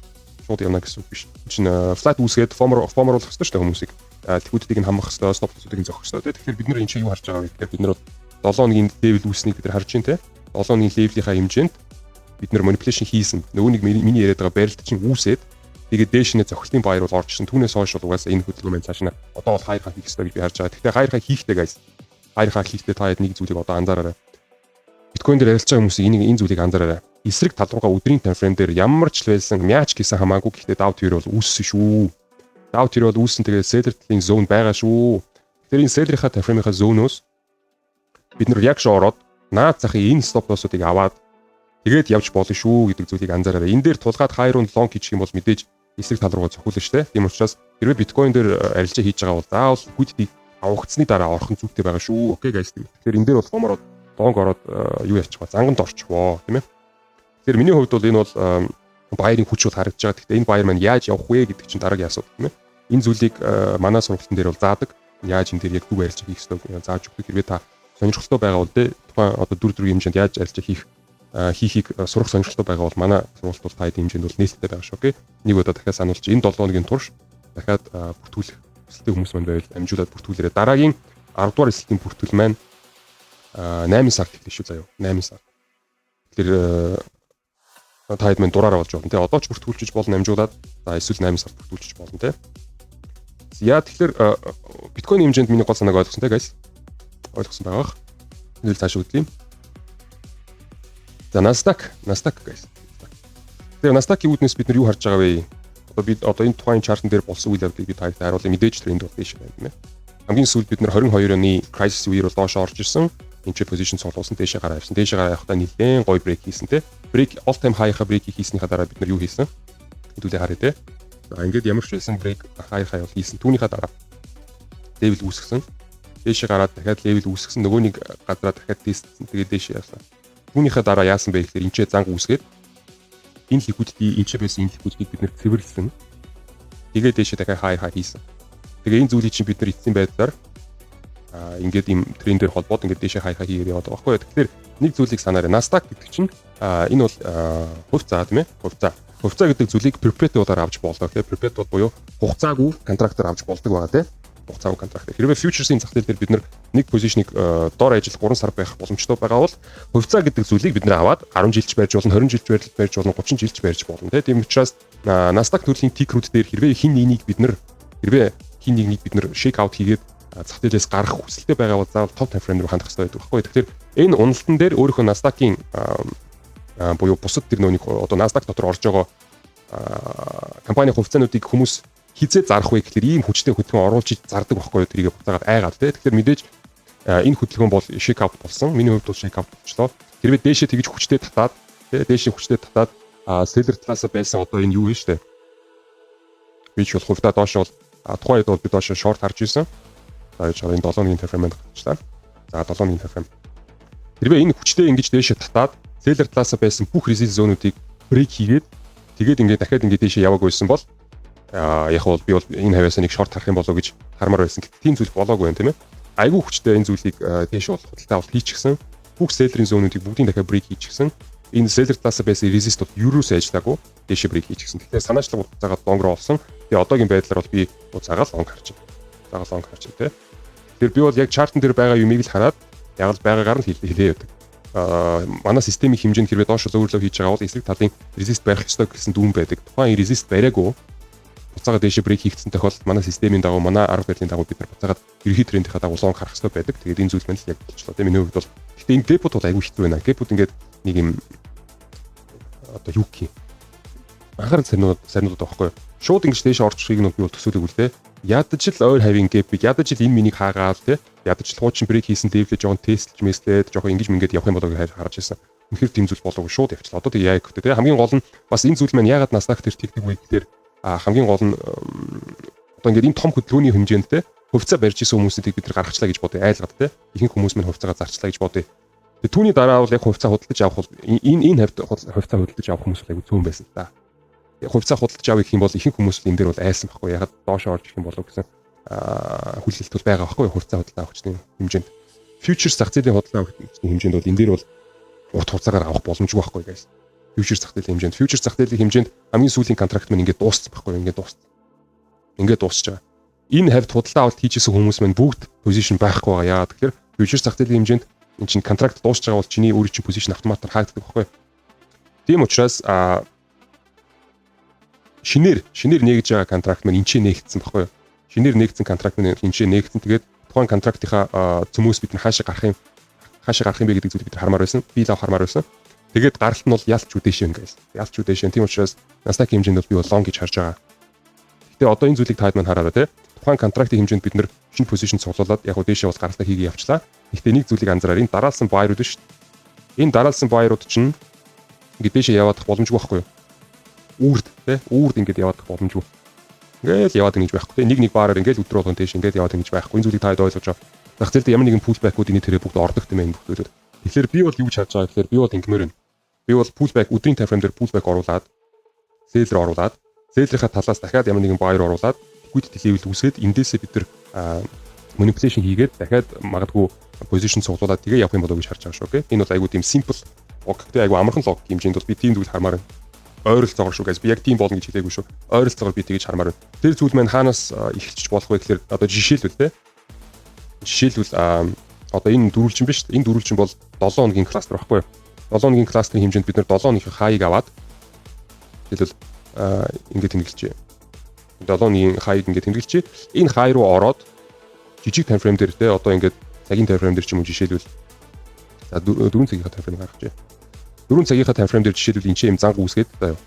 Шууд явна гэсэн үг биш. Чин flat үүсгээд formруулах хэрэгтэй шүү дээ хүмүүсийг. Тэхүүдийг нь хамгаах хэрэгтэй, stop loss-уудыг нь зохих хэрэгтэй. Тэгэхээр бид нар энэ чинь юу харж байгаа вэ гэхээр бид нар 7 хоногийн level үүснийг бид нар харж байна те. 7 хоногийн level-ийнхаа хэмжээнд бид нар manipulation хийсэн. Нөгөө нэг миний яриад байгаа барилт чинь үүсээд тэгээд дээшнээ зохилтын байр бол орж ирсэн. Түүнээс хойш бол угаасаа энэ хөдөлгөөн маань цаашаа одоо бол хайр хаа хийх хэрэгтэй гэж би харж байгаа. Гэхдээ хайр хаа хийхдээ guys. Хайр хаа хийхдээ та хэд нэг зүйлийг одоо анзаараарай. Биткойн дээр ярилцж байгаа хүмүүсийн энэ зүйлийг анзаараарай. Эсрэг тал руугаа өдрийн таймфрейм дээр ямар ч байсан мяч гэсэн хамаагүй гэхдээ дав төр бол үүссэн шүү. Дав төр бол үүссэн тэгээд селлер талын зон байгаа шүү. Тэгэхээр энэ селлерийнхаа таймфреймийнхаа зоноос бид нар яг шоороод наад захын энэ стоп лоссуудыг аваад тэгээд явж болно шүү гэдэг зүйлийг анзаараарай. Энэ дээр тулгаад хайрын лонг хийчих юм бол мэдээж эсрэг тал руугаа цохиулна шүү дээ. Тийм учраас хэрвээ биткойн дээр арилжаа хийж байгаа бол заавал liquidity авагдсны дараа орхон зүйтэй байгаа шүү. Окей guys. Тэгэхээр энэ дээр бол фомороод донг ороод юу яачихва? Занганд орчихвоо, тийм ээ. Тэгэхээр миний хувьд бол энэ бол баярын хүч бол харагдаж байгаа. Гэхдээ энэ баяр маань яаж явах вэ гэдэг чинь дараагийн асуудал, тийм ээ. Энэ зүйлийг манай сургалтын дээр бол заадаг. Яаж энэ дээр яг төв арилжаа хийх ёстой зааж өгдөг. Хэрвээ та сонирхолтой байгаа бол тухайн одоо дүр төрийн хэмжээнд яаж арилжаа хийхийг сурах сонирхолтой байгаа бол манай сургалт бол та хэдийн хэмжээнд бол нээлттэй байгаа шүү. Окей. Нэг удаа дахиад сануулж энэ 7 хоногийн турш дахиад бүртгүүлэх эсэлтийн хүмүүс маань байвал амжуулаад бүртгүүлээрэй. Дараагийн 10 дугаар эсэлтийн бүртгэл маань 8 сард эхэлнэ шүү заяа. 8 сар. Тэгэхээр та хэд мэн дураараа болж болно те. Одоо ч бүртгүүлчих болно амжуулаад эсвэл 8 сард бүртгүүлчих болно те. Яа тэгэхээр биткойн хэмжээнд миний гол санааг ойлгосон те guys. Ойлгосон байгаа. Нэг цааш үтлээ. За Nasdaq guys. Тэгэхээр Nasdaq-ийн үүднээс бид нар юу харж байгаа вэ? Одоо энэ тухайн чартн дээр болсон үйл явдлыг бид хаягт харуулъя. Мэдээж тренд бол биш байна тийм ээ. Хамгийн сүүлд бид нар 22 оны crisis үеэр бол доош орж ирсэн. Энд чи position цуглуулсан дээшээ гараа явсан. Дээшээ гараа явахдаа нэлээд гоё брейк хийсэн те. Брейк all time high-ха брейк хийснийхаа дараа бид нар юу хийсэн? Хэдүүлээ харъя те. За ингээд ямар ч байсан брейк high-ха явал хийсэн. Түүнийхээ дараа level үүсгэсэн. Дээшээ гараад дахиад level үүсгэсэн. Нөгөө нэг газараа дахиад тестсэн. Тэгээд дээшээ явсан. Түүнийхээ дараа яасан бэ гэхээр энэ ч занг үүсгээд энэ liquidity энэ ч байсан энэ liquidity-г бид нэр цэвэрлсэн. Тэгээд дээшээ дахиад high хийсэн. Тэгээ энэ зүйлийг чинь бид нар эцсийн байдлаар ингээд ийм трендээр холбоод ингээд дээшээ хаяхаа хийгээд яваад байгаа байхгүй. Тэгэхээр нэг зүйлийг санаарай. Nasdaq гэдэг чинь энэ бол хувьцаа тийм ээ. Хувьцаа гэдэг зүйлийг perpetual-аар авч болдог. Тэгээ perpetual буюу хугацаагүй контрактор авч болдог байгаа тийм. Хугацаагүй контракт. Хэрвээ futures-ийн зах зээл дээр бид нар нэг позишнийг дор ажил 3 сар байх боломжтой байгаа бол хувьцаа гэдэг зүйлийг бид нар аваад 10 жилч барьж болно, 20 жилч барьж болно, 30 жилч барьж болно тийм учраас Nasdaq төрлийн тикрүүд дээр хэрвээ хин нэгнийг бид нар shake out хийгээд зах зээлээс гарах хүсэлтэй байгаа бол заавал top time frame руу хандах хэрэгтэй байдаг байхгүй. Тэгэхээр энэ уналтан дээр өөрийнхөө Nasdaq-ийн буюу бусад тэр нөөник одоо Nasdaq дотор орж байгаа компани хувьцаануудыг хүмүүс хизээ зарах вэ гэхээр ийм хүчтэй хөдөлгөөн оруулж зардаг байхгүй. Тэрийг буцаагаад айгаад тий. Тэгэхээр мэдээж энэ хөдөлгөөн бол shake out болсон. Миний хувьд бол shake out болчихлоо. Хэрвээ дээшээ тэгж хүчтэй татаад тий дээшээ хүчтэй татаад seller талаас байсан одоо энэ юу вэ штэ. Би ч бол хувьдаа доош бол тухайн үед бол би доош short харж ирсэн. За энэ 7 өдрийн тайфрейм гарчлаа. За 7 өдрийн тайфрейм. Хэрвээ энэ хүчтэй ингэж дээшээ татаад seller талаас байсан бүх resistance зонуудыг break хийгээд тэгээд ингээд дахиад ингээд дээшээ яваагүй байсан бол яг бол би бол энэ хавьяасаа нэг short харах юм болоо гэж хармаар байсан. Гэтэл тийм зүйл болоогүй юм тийм ээ. Айгүй хүчтэй энэ зүйлийг дээш бол худалдаа авалт хийчихсэн. Бүх seller-ийн зонуудыг бүгдийг дахиад break хийчихсэн. Энэ seller талаас байсан resist бол юурээс ажиллаагүй дээшээ break хийчихсэн. Тэгэхээр санаачлаг уцаагаад long руу олсон. Тэгээ одоогийн байдлаар бол би уцаагаад long харж байна. Long харж байна тийм. Тэгэхээр би бол яг chart-н дээр байгаа юмыг л хараад яг л байгаагаар нь хэлээ явдаг. Манай системийн хэмжээнд хэрвээ доош зөөвөрлөө хийж байгаа бол эсрэг талын resist барих ёстой гэсэн дүн байдаг. Тухайн resist бариагүй буцаагаад дээшээ брейк хийгдсэн тохиолдолд манай системийн дагуу манай арга барилын дагуу бид нар буцаагаад ерхий трендийнхаа дагуу long харах ёстой байдаг. Тэгээд энэ зүйл маань л яг болчихлоо тийм. Миний хувьд бол гэхдээ энэ gap-ууд бол айгүй хэцүү байна. Gap-ууд ингээд нэг юм одоо юу гэх юм анхаарал сарнууд байхгүй. Шууд ингэж дээш орчихыг нь би бол төсөөлөг үлдээ. Ядаж л ойр хавийн гэпийг ядаж л энэ минийг хаагаад те ядаж л хуучин брейк хийсэн дэвлээ жоохон тестлж мэслээд жоохон ингэж мингээд явах юм болоо гэж харж ирсэн. Үнэхээр тийм зүйл болоогүй шууд явчлаа. Одоо тэг яа гэхтэй те хамгийн гол нь бас энэ зүйл маань ягаад Nasdaq тэр тэгдэг вэ гэхээр хамгийн гол нь одоо ингээд энэ том хөдөлгөөний хэмжээнд те хувьцаа барьж исэн хүмүүсийг бид нар гаргачлаа гэж бодъё. Айлгаад те ихэнх хүмүүс минь хувьцаагаа зарчлаа гэж бодъё. Тэгээ түүний дараа бол яг хувьцаа худалдаж авах бол энэ хавьд хувьцаа худалдаж авах хүмүүс айгүй цөөн байсан та. Хувьцаа худалдаж авах гэх юм бол ихэнх хүмүүс энэ дээр бол айсан байхгүй. Ягаад доошоо орж ирэх юм болов гэсэн хүлээлт бол байгаа байхгүй. Хувьцаа худалдаа авахчны хэмжээнд. Futures зах зээлийн худалдаа авахчны хэмжээнд бол энэ дээр бол урт хугацаагаар авах боломжгүй байхгүй guys. Futures зах зээлийн хэмжээнд. Futures зах зээлийн хэмжээнд хамгийн сүүлийн контракт маань ингээд дууссан байхгүй. Ингээд дуусч байгаа. Энэ хавьд худалдаа авалт хийжсэн хүмүүс маань бүгд position байхгүй байгаа. Яагаад тэгэхээр futures зах зээлийн хэмжээнд энэ чинь контракт дуусч байгаа бол чиний өөрийн чинь position автоматар хаагддаг байхгүй. Тийм учраас шинээр нээгж байгаа контракт маань энэчээ нээгдсэн байхгүй юу? Шинээр нээгдсэн контракт маань энэчээ нээгдсэн. Тэгээд тухайн контрактынхаа цөмөөс бид хаашаа гарах юм бэ гэдэг зүйлийг бид хармаар байсан. Би лав хармаар байсан. Тэгээд гаралт нь бол ялч үдээшэн guys. Ялч үдээшэн. Тийм учраас Nasdaq хэмжээнд бол би бол long гэж харж байгаа. Гэтэ одоо энэ зүйлийг таад маань хараарай те. Тухайн контрактын хэмжээнд бид нэр шинэ position цуглуулад яг үдээшээ бол гаралтаа хийгээ явчлаа. Гэтэ нэг зүйлийг анзаараа. Энэ дараалсан buyer-ууд шүү дээ. Энэ дараалсан buyer-ууд чинь ингээд дэшээ яваадах боломжгүй байхгүй юу? Үрд те үрд ингээд яваад боломжгүй. Ингээд яваад ингэж байхгүй те нэг баараар ингээд өдрө болгон тийш ингээд яваад ингэж байхгүй. Энэ зүйлийг та хэд ойлгож байгаа. Зах зээлд ямар нэгэн pullback-ууд энэ тэрэ бүгд ордог юм энэ бүхтүүд. Тэгэхээр би бол юу ч харж байгаа гэхээр би бол ингэмээр байна. Би бол pullback өдрийн time frame дээр pullback оруулаад seller оруулаад seller-ийнхаа талаас дахиад ямар нэгэн buyer оруулаад liquidity level үүсгээд эндээсээ бид нар manipulation хийгээд дахиад магадгүй position цуглуулад тэгээ явах юм болов уу гэж харж байгаа шүү. Окей. Энэ бол айгүй тийм simple логиктэй айгүй амархан логик хэмжээнд бол би тийм зүйл хармаар байна. Ойролцоогоор шүү guys. Би яг тийм болно гэж хэлээгүй шүү. Ойролцоогоор би тэгэж хармаар байна. Тэр зүйл маань хаанаас эхэлчих болох вэ гэхээр одоо жишээлбэл те. Жишээлбэл одоо энэ дөрвөлжин биш. Энэ дөрвөлжин бол 7 хоногийн кластер байхгүй юу? 7 хоногийн кластерын хэмжээнд бид нар 7 хоногийн хайг аваад тэгэл ингээд тэмдэглэжээ. 7 хоногийн хайг ингээд тэмдэглэжээ. Энэ хай руу ороод жижиг time frame дээр те одоо ингээд цагийн time frame дээр ч юм уу жишээлбэл за 4 цагийн time frame гаргаж байна. 4 цагийн time frame дээр жишээлбэл энэ ч юм занг үүсгээд та юу.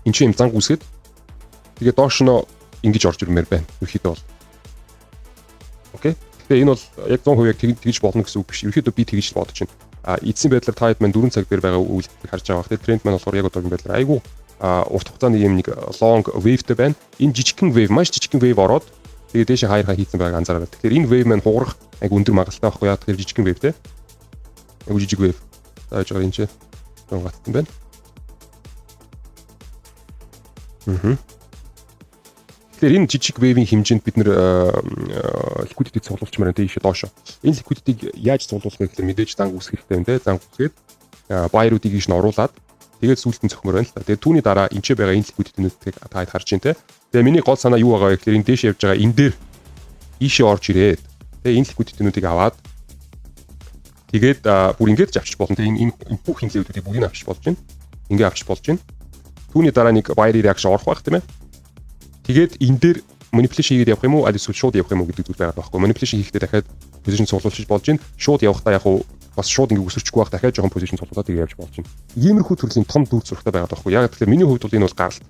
Энэ ч юм занг үүсгээд тэгээ доош нь ингэж орж ирмээр байна. Ерхийдөө бол. Окей. Тэгээ энэ бол яг 100% яг тэгж болно гэсэн үг биш. Ерхийдөө би тэгж бодож байна. Эцсийн байдлаар та хэд маань 4 цаг дээр байгаа үйлдэлийг харж байгаа. Тэгээ тренд маань болохоор яг одоогийн байдлаар айгүй урт хугацааны юм нэг long waveтэй байна. Энэ жижигхэн wave маш жижигхэн wave ороод тэгээ дээшээ хаярхаа хийсэн байгааг анзаараад. Тэгэхээр энэ wave маань хугарах айгүй өндөр магадлалтай байхгүй яа. Тэгэхээр жижигхэн wave те. Айгүй жижиг wave. Тааж байгаа энэ ч гатсан байна. Тэгэхээр энэ жижиг wave-ийн хэмжээнд бид нэр liquidity цуглуулчмаар энэ ийшээ доошо. Энэ liquidity-г яаж цуглуулах вэ гэхээр мэдээж занг үүсгэх хэрэгтэй байна те. Занг үүсгээд buyer-уудыг ийш нь оруулаад тэгээд сүүлд нь цохимоор байна л та. Тэгээд түүний дараа энэ ч байгаа энэ liquidity-нүүдийг та хэд харж байна те. Тэгээ миний гол санаа юу байгаа вэ гэхээр энэ дээш явж байгаа энэ дээр ийшээ орж ирээд тэгээ энэ liquidity-нүүдийг аваад тэгээд бүр ингэж авчиж болно. Тэгээ энэ бүх хинлээвүүдийг бүгдийг авчиж болж байна. Ингээ авчиж болж байна. Түүний дараа нэг buyer reaction орох байх тийм ээ. Тэгээд энэ дээр manipulation хийгээд явах юм уу? Аль эсвэл шууд явах юм уу гэдэг зүйл байгаа байхгүй. Manipulation хийхдээ дахиад position цуглуулчих болж байна. Шууд явахдаа яг уу бас шууд ингээ өсөрчихгүй байх дахиад жоохон position цуглуулаад тэгээ явж болж байна. Иймэрхүү төрлийн том дүр зурагтай байгаа байхгүй. Яг тэгэхээр миний хувьд бол энэ бол гаралт.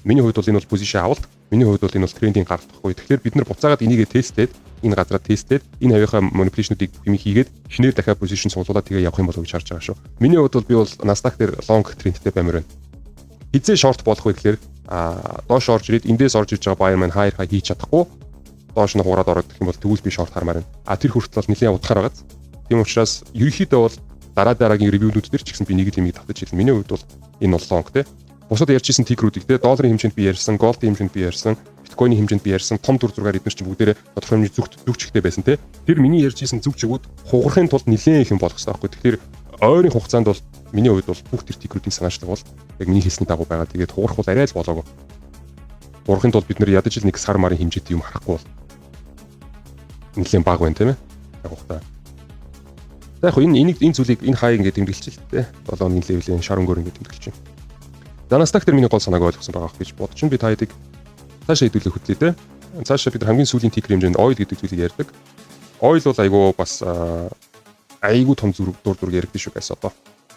Миний хувьд бол энэ бол position авалт. Миний хувьд бол энэ бол трендинг гаралт байхгүй. Тэгэхээр бид нар буцаагаад энийг тестэд энэ газараа тестэд энэ хавийнхаа manipulation-уудыг юм хийгээд шинээр дахиад position цуглуулаад тэгээ явах юм болов гэж харж байгаа шүү. Миний хувьд бол би бол Nasdaq дээр long trendтэй баймаар байна. Хизээ short болох вэ гэхээр доош орж ирээд эндээс орж иж байгаа buyer маань хаяр хай хийж чадахгүй доош нь хураад ороод гэх юм бол тэгвэл би short хармаар байна. Тэр хүртэл бол нэлээд удахаар байгааз. Тийм учраас ерөнхийдөө бол дараагийн ревюнууд дээр ч гэсэн би нэг л юмыг татаж хэлнэ. Миний хувьд бол энэ бол long те. Бусад ярьжсэн тикрүүдийг те долларын хэмжээнд би ярьсан, голдын хэмжээнд би ярьсан, биткойны хэмжээнд би ярьсан, том дүр зургаар эдгээр чинь бүгдээрээ тодорхой хэмжээний зүгчтэй байсан те. Тэр миний ярьжсэн зүгчгүүд хугарахын тулд нэлээд их юм болох хэрэгтэй байхгүй. Тэгэхээр ойрын хугацаанд бол миний хувьд бол бүх тэр тикрүүдийн санаачлаг бол яг миний хэлсний дагуу байгаа. Тэгээд хугарах бол арай л болоогүй. Хугарахын тулд бид нэр ядаж л нэг сар марын хэмжээтэй юм харахгүй бол нэлээд бага байна тийм ээ. Яг ухтаа. За яг энэ зүйлийг энэ хай ингээд тэмдэглэж л тээ. 7 оны левелийн шар өнгөөр ингээд тэмдэглэж байна. За Nasdaq дээр миний гол санааг ойлгосон байгаа гэж бодож байна. Би та хэдийг цаашаа хэдүүлэх хөтлөе тээ. Цаашаа бид хамгийн сүүлийн тикер хэмжээнд oil гэдэг зүйлийг ярьдаг. Oil бол айгүй бас айгүй том дур яригдэн шүү гэсэн одоо.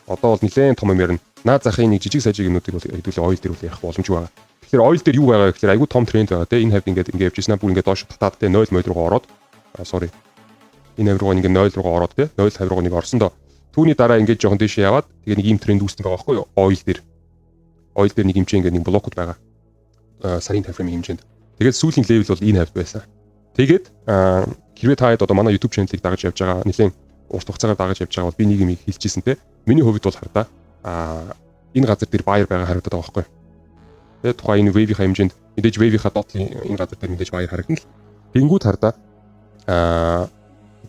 Одоо бол нэлээд том юм ярина. Наад захын нэг жижиг сажиг юмнуудыг бол хэдүүлээ oil дээр үл ярих боломжгүй байгаа. Тэгэхээр oil дээр юу байгаа гэхээр айгүй том тренд байгаа те. Энэ хавьд ингээд явж ирсэн бүр ингээд доош татаад те 0 мод руугаа ороод sorry. Энэ хавь руугаа ингээд 0 руугаа ороод те 0 хавь руугаа нэг орсон доо. Түүний дараа ингээд жоохон дэше яваад тэгээ нэг ийм тренд үүснэ байгаа байхгүй юу? Oil дээр. Oil дээр нэг хэмжээ ингээд нэг блокуд байгаа. Сарын time frame хэмжээнд. Тэгээд сүүлийн level бол энэ хавьд байсан. Тэгээд хэрвээ та хэд одоо манай YouTube channel-ыг дагаж явж байгаа нэлээд урт хугацаагаар дагаж явж байгаа бол би нэг юм хэлчихсэн те. Миний хувьд бол хардаа энэ газар дээр buyer байгаа харагдаад байгаа байхгүй. Тэгээд тухайн энэ wave-ийн хэмжээнд мэдээж wave-ийн дотлын энэ газар дээр мэдээж buyer харагдана л. Тэнгүүд хардаа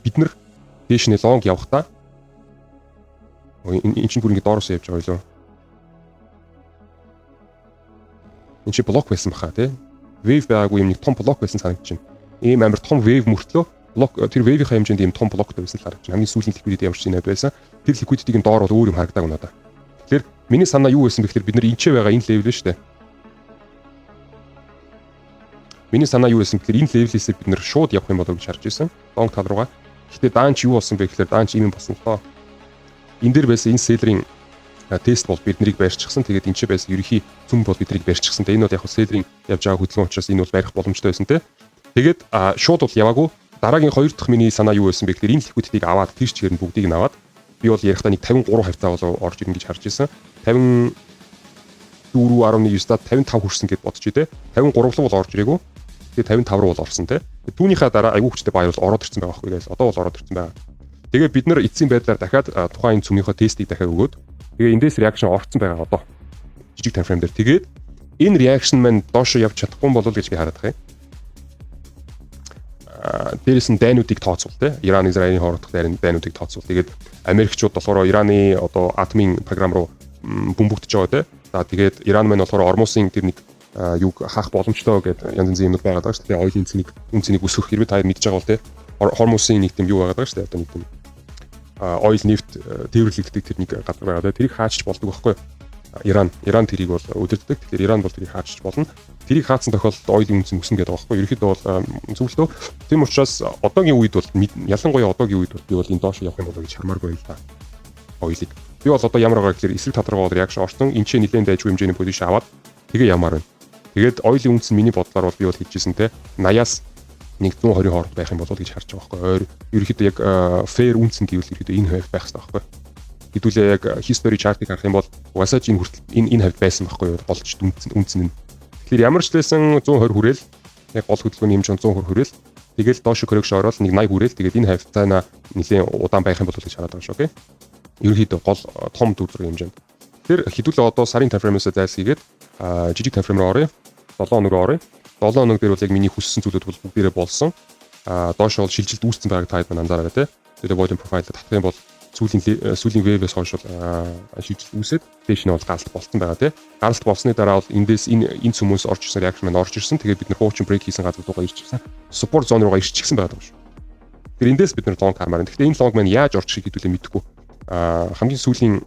бид нар дээшний long явахдаа энэ чинь бүр ингэ доороос явж байгаа юу? Энэ чи блок байсан баха тий. Wave байгаагүй юм нэг том блок байсан санагдаж байна. Ийм амар том wave мөртлөө блок тэр wave-ийн хэмжээнд ийм том блоктой байсан л харагдаж байна. Хамгийн сүүлийн liquidity ямар ч юм байсан. Тэр liquidity-ийн доор бол өөр юм харагдааг надаа. Тэгэхээр миний санаа юу байсан бэ гэхээр бид нар энчээ байгаа энэ level шүү дээ. Миний санаа юу байсан гэхээр энэ level-ээс бид нар шууд явах юм болов гэж харж байсан. Long тал руугаа. Гэхдээ даанч юу болсон бэ гэхээр даанч ийм юм болсон лоо. Энэ дээр байсан энэ seller-ийн тест бол биднийг байрчихсан. Тэгээд энэ ч байсан ерөнхий цөм бол биднийг байрчихсан. Тэгээд энэ бол яг хөө seller-ийн явж байгаа хөдөлгөөн учраас энэ бол барих боломжтой байсан те. Тэгээд шууд бол яваагүй. Дараагийн хоёр дахь миний санаа юу байсан бэ гэхээр энэ liquidity-г аваад тэр чигээр нь бүгдийг нь аваад би бол ярихдаа нэг 53 хавцаа болоо орж ирнэ гэж харж ирсэн. 54.9-даа 55 хүрсэн гэд бодчих тий. 53 руу бол орж ирээгүй. Тэгээ 55 руу бол орсон тий. Түүнийхээ дараа айгүй хүчтэй баяр бол ороод ирсэн байгаа байхгүй guys. Одоо бол ороод ирсэн байгаа. Тэгээ бид нэр эцсийн байдлаар дахиад тухайн цөмийнхөө тестийг дахиад өгөөд тэгээ эндээс реакшн орцсон байгаа одоо. Жижиг time frame дээр. Тэгээд энэ реакшн маань доошо явж чадахгүй болов гэж би хараад байгаа юм. Дээрээс нь дайнуудыг тооцвол тий. Иран Израилийн хоорондох дайнуудыг тооцвол. Тэгээд Америкчууд болохоор Ираны одоо атомын програм руу бөмбөгдөж байгаа тий. За тэгээд Иран маань болохоор Ормосын тэр нэг юг хаах боломжтой гэдэг янз янзын юмуд байгаа даа шүү дээ. Ойлын цэнийг, үн цэнийг өсгөх хэрвээ та мэдж байгаа бол тий. Хормосын нэг тийм юу байгаа даа шүү дээ. Одоо нэг тийм ойл нефт тээвэрлэгддэг тэр нэг газар байгаа даа. Тэрийг хаачч болдог байхгүй юу? Иран тэрийг бол өдөртдөг. Тэгэхээр Иран бол тэрийг хаачч болно. Тэрийг хаацсан тохиолдолд ойлын үнц өснө гэдэг байгаа байхгүй юу? Ерөнхийдөө бол зөвлөлтөө. Тийм учраас одоогийн үед бол ялангуяа одоогийн үед бол би бол энэ доош явах юм болоо гэж хармааргүй л та. Ойлыг. Би бол одоо ямар байгаа гэхээр эсрэг тодорхой реакшн орсон. Энд чинь нэлээд дайжгүй хэмжээний позишн аваад тэгээ ямар байна. Тэгээд ойлын үнц нь миний бодлоор бол би бол хэлжсэн те 80-аас 120 хооронд байх юм болов гэж харж байгаа байхгүй. Ерөнхийдөө яг fair үнц нь гэвэл ерөнхийдөө энэ хавь байх хэрэгтэй байхгүй. Хэдүүлээ яг history chart-ыг харах юм бол угаасаа ч энэ хүртэл энэ хавь байсан байхгүй юу? Голч үнц нь. Тэгэхээр ямар ч лсэн 120 хүрээл яг гол хөдөлгөөний хэмжээ 120 хүрээл тэгэл доош коррекшн ороод нэг 80 хүрээл тэгээд энэ хавьцаана нэлээд удаан байх юм болов гэж хараад байгаа шүү, окей. Ерөнхийдөө гол том төвлөрийн хэмжээнд. Тэр хэдүүлээ одоо сарын time frame-аас зайлсхийгээд жижиг time frame руу оръё. 7 хоног руу оръё. 7 хоног дээр бол яг миний хүссэн зүйлүүд бол бүгдээрээ болсон. Доош бол шилжилт үүссэн байгааг та хэд маань анзаараа тий. Тэгээд volume profile татах юм бол сүүлийн wave-с хойш бол шилжилт үүсээд дээш нь бол гаралт болсон байгаа тий. Гаралт болсны дараа бол эндээс энэ цөмөөс орж ирсэн reaction маань орж ирсэн. Тэгээд бид нэр хуучин break хийсэн газар руугаа ирчихсэн. Support zone руугаа ирчихсэн байгаа юм шүү. Тэр эндээс бид нэр long хармаар. Гэхдээ энэ long маань яаж орж ирэх хэдүүлээ мэдэхгүй. Хамгийн сүүлийн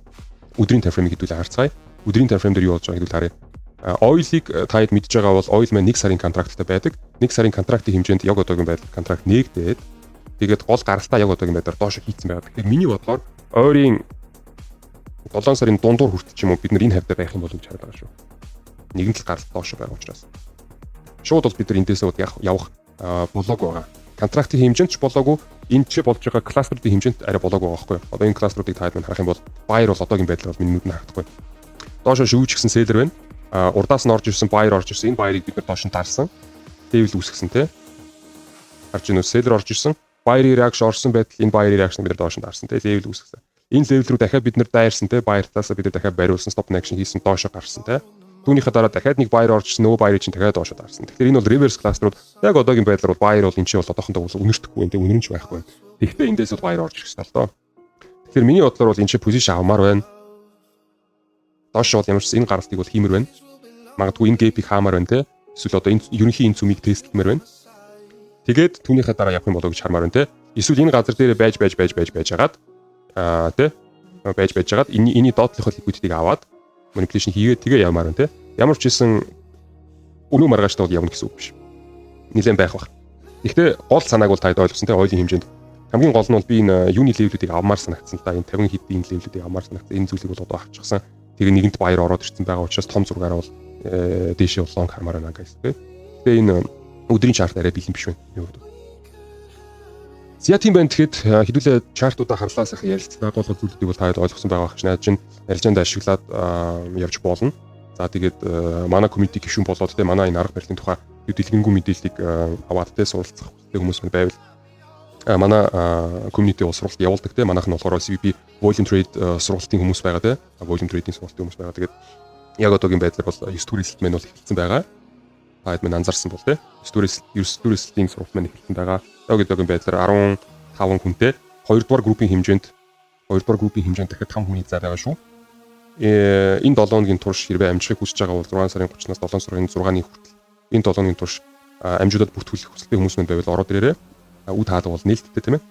өдрийн time frame-ийг хэдүүлээ харцгаая. Өдрийн time frame дээр юу болж байгааг хэдүүл харъя. Ойлыг таад мэдж байгаа бол ойл маань 1 сарын контракттай байдаг. 1 сарын контрактын хэмжээнд яг одоогийн байдлаар контракт нээгдээд тэгээд гол гаралтаа яг одоогийн байдлаар доош хийцэн байгаа. Тэгэхээр миний бодлоор ойрын 7 сарын дундуур хүртэл ч юм уу бид нар энэ хавьтай байх юм болов гэж хараад байгаа шүү. Нэгэн тал гаралт доош байгаа учраас. Шууд бол бид нар эндээсээ явах болоогүй байгаа. Контрактын хэмжээнд ч болоогүй, энэ ч болж байгаа кластеруудын хэмжээнд арай болоогүй байгаа байхгүй. Одоо энэ кластеруудыг таад маань харах юм бол buyer бол одоогийн байдлаар миний нүдэнд харагдахгүй. Доошо шүүж гисэн seller байна. Урдаас нь орж ирсэн buyer орж ирсэн. Энэ buyer-ыг бид нар доош нь дарсан. Level үүсгэсэн тий. Харж байна уу? Seller орж ирсэн. Buyer-ийн reaction орсон байтал энэ buyer-ийн reaction бид нар доош нь дарсан тий. Level үүсгэсэн. Энэ level рүү дахиад бид нар дайрсан тий. Buyer-таас бид нар дахиад бариулсан, stop action хийсэн, доошо гарсан тий. Түүнийхээ дараа дахиад нэг buyer орж ирсэн, нөгөө buyer-ийг чинь дахиад доошо дарсан. Тэгэхээр энэ бол reverse cluster-ууд яг одоогийн байдлаар бол buyer бол энэ чинь бол одоохондоо үнэртэхгүй энэ үнэрнч байхгүй. Тэгвэл эндээс бол buyer орж ирэх хэрэгтэй л доо. Тэгэхээр миний бодлоор бол энэ чинь position авмаар байна. Доошо бол ямар ч энэ гаралтыг бол хиймэр байна. Магадгүй энэ gap-ийг хаамаар байна те. Эсвэл одоо энэ ерөнхийн энэ цүмийг тестлэмээр байна. Тэгээд түүнийхээ дараа явах юм болов гэж хармаар байна те. Эсвэл энэ газар дээр байж хагаад те байж хагаад энэний доотлохол liquidity-г аваад manipulation хийгээд тэгээ явмаар байна те. Ямар ч хэлсэн өнөө маргааштай бол явна гэсэн үг биш. Нилээн байх бах. Гэхдээ гол санааг бол таад ойлгосон те ойлын хэмжээнд. Хамгийн гол нь бол би энэ юуны level-үүдийг авмаар санагдсан л да. Энэ 50 хэдийн level-үүдийг авмаар санагдсан. Энэ зүйлийг бол одоо авчихсан. Тэгээ нэгэнт баяр ороод ирсэн байгаа учраас том зургаараа бол дээшээ бол long хармаар байна guys. Тэгээ энэ өдрийн chart арай бэлэн биш байна. Зя тийм байна. Тэгэхэд хэдүүлээ chart-уудаа харлаа сайхан ярилцлаа. Гол зүйлүүдийг бол таад ойлгосон байгаа гэж найдаж чинь арилжаанд ашиглаад явж болно. За тэгээд манай community гишүүн болоод те манай энэ арга барилын тухай дэлгэнгүй мэдээллийг аваад те суралцах хүмүүс мань байвал манай community бол сургалт явуулдаг те манайх нь болохоор CVP volume trade сургалтын хүмүүс байгаа те volume trading сургалтын хүмүүс байгаа. Тэгээд яг одоогийн байдлаар бол 9 дугаар эсэлт маань бол эхэлсэн байгаа. Таад маань анзаарсан бол те 9 дугаар эсэлтийн сургалт маань эхэлсэн байгаа. Одоогийн байдлаар 15 хүнтэй 2 дугаар группийн хэмжээнд дахиад 5 хүний зай байгаа шүү. Энэ 7 хоногийн турш хэрвээ амжихыг хүсэж байгаа бол 6 сарын 30-наас 7 сарын 6-ны хүртэл энэ 7 хоногийн турш амжуудад бүртгүүлэх хүсэлтэй хүмүүс маань байвал ороод ирээрэй. Үд хаалга бол нээлттэй тийм ээ.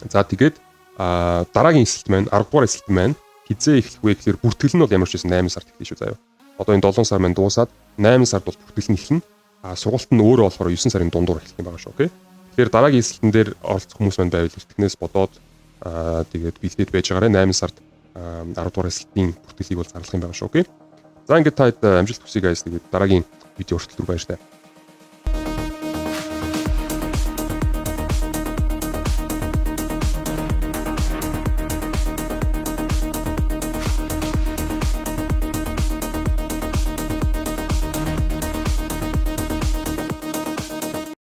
За тэгээд дараагийн эсэлт маань 10 дугаар эсэлт маань хизээ эхлэх вэ гэхээр бүртгэл нь бол ямар ч байсан 8 сард эхлэх шүү заяа. Одоо энэ 7 сар маань дуусаад 8 сард бол бүртгэл нь эхэлнэ. Сургалт нь өөрөө болохоор 9 сарын дундуур эхлэх юм байгаа шүү. Окей. Тэгэхээр дараагийн эсэлтэн дээр оролцох хүмүүс маань байвал эртнээс бодоод тэгээд бэлдээд байж байгаарэ 8 сард 10 дугаар эсэлтийн бүртгэлийг бол зарлах юм байгаа шүү. Окей. За ингээд та амжилт хүсье guys. Тэгээд дараагийн видео хүртэл баярлалаа.